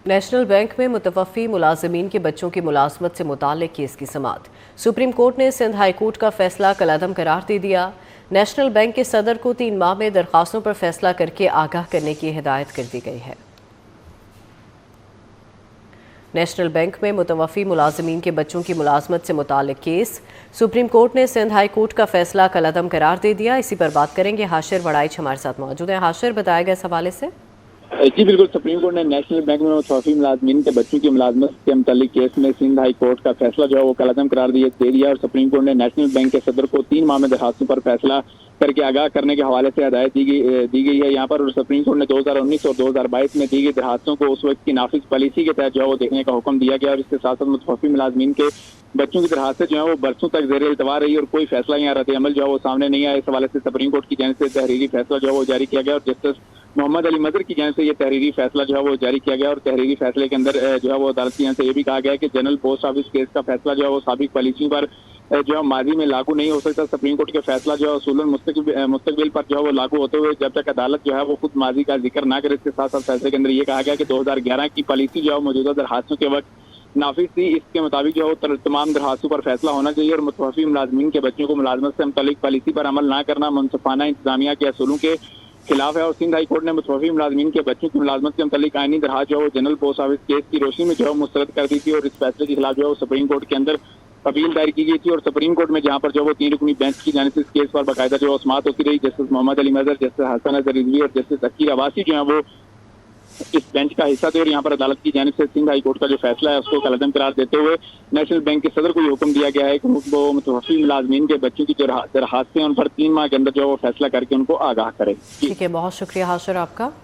National bank میں متوفی ملازمین کے بچوں کی ملازمت سے متعلق کیس کی سماعت۔ سپریم کورٹ نے سندھ ہائی کورٹ کا فیصلہ کالعدم قرار دے دیا۔ نیشنل بینک کے صدر کو 3 ماہ میں درخواستوں پر فیصلہ کر کے آگاہ کرنے کی ہدایت کر دی گئی ہے۔ نیشنل بینک میں متوفی ملازمین کے بچوں کی ملازمت سے متعلق کیس، سپریم کورٹ نے سندھ ہائی کورٹ کا فیصلہ کالعدم قرار دے دیا۔ اسی پر بات کریں گے، ہاشر وڑائچ ہمارے ساتھ موجود ہیں۔ ہاشر، بتایا گیا اس حوالے سے؟ جی بالکل، سپریم کورٹ نے نیشنل بینک میں متوفی ملازمین کے بچوں کی ملازمت کے متعلق کیس میں سندھ ہائی کورٹ کا فیصلہ جو ہے وہ کالعدم قرار دے دیا اور سپریم کورٹ نے نیشنل بینک کے صدر کو 3 ماہ میں درخواستوں پر فیصلہ کر کے آگاہ کرنے کے حوالے سے ہدایت دی گئی ہے۔ یہاں پر سپریم کورٹ نے 2019 اور 2022 میں دی گئی درخواستوں کو اس وقت کی نافذ پالیسی کے تحت جو ہے وہ دیکھنے کا حکم دیا گیا، اور اس کے ساتھ ساتھ متوفی ملازمین کے بچوں کی درخواستیں جو ہے وہ برسوں تک زیر التوا رہی اور کوئی فیصلہ یا رد عمل جو ہے وہ سامنے نہیں آیا۔ اس حوالے سے سپریم کورٹ کی جانب سے تحریری فیصلہ جو ہے وہ جاری کیا گیا اور جسٹس محمد علی مظہر کی جانب سے یہ تحریری فیصلہ جو ہے وہ جاری کیا گیا، اور تحریری فیصلے کے اندر جو ہے وہ عدالت کی جانب سے یہ بھی کہا گیا کہ جنرل پوسٹ آفس کیس کا فیصلہ جو ہے وہ سابق پالیسیوں پر جو ہے ماضی میں لاگو نہیں ہو سکتا۔ سپریم کورٹ کے فیصلہ جو ہے اصولاً مستقبل پر جو ہے وہ لاگو ہوتے ہوئے جب تک عدالت جو ہے وہ خود ماضی کا ذکر نہ کرے۔ اس کے ساتھ ساتھ فیصلے کے اندر یہ کہا گیا کہ 2011 کی پالیسی جو ہے موجودہ درخواستوں کے وقت نافذ تھی، اس کے مطابق جو ہے تمام درخواستوں پر فیصلہ ہونا چاہیے، اور متوفی ملازمین کے بچوں کو ملازمت سے متعلق پالیسی پر عمل نہ کرنا منصفانہ انتظامیہ کے اصولوں کے خلاف ہے۔ اور سندھ ہائی کورٹ نے متوفی ملازمین کے بچوں کی ملازمت کے متعلق آئینی درخواست جو ہے جنرل پوسٹ آفس کیس کی روشنی میں جو ہے مسترد کر دی تھی، اور اس فیصلے کے خلاف جو ہے سپریم کورٹ کے اندر اپیل دائر کی گئی تھی، اور سپریم کورٹ میں جہاں پر جو وہ 3 رکنی بینچ کی جانب سے اس کیس پر باقاعدہ جو سماعت ہوتی رہی، جسٹس محمد علی مظہر، جسٹس حسن اظہر رضوی اور جسٹس عقیل عباسی جو ہیں وہ اس بینچ کا حصہ تھے، اور یہاں پر عدالت کی جانب سے سندھ ہائی کورٹ کا جو فیصلہ ہے اس کو کالعدم قرار دیتے ہوئے نیشنل بینک کے صدر کو یہ حکم دیا گیا ہے کہ وہ متوفی ملازمین کے بچوں کی جو درخواستیں ان پر 3 ماہ کے اندر جو وہ فیصلہ کر کے ان کو آگاہ کرے۔ ٹھیک ہے، بہت شکریہ ہاشر آپ کا۔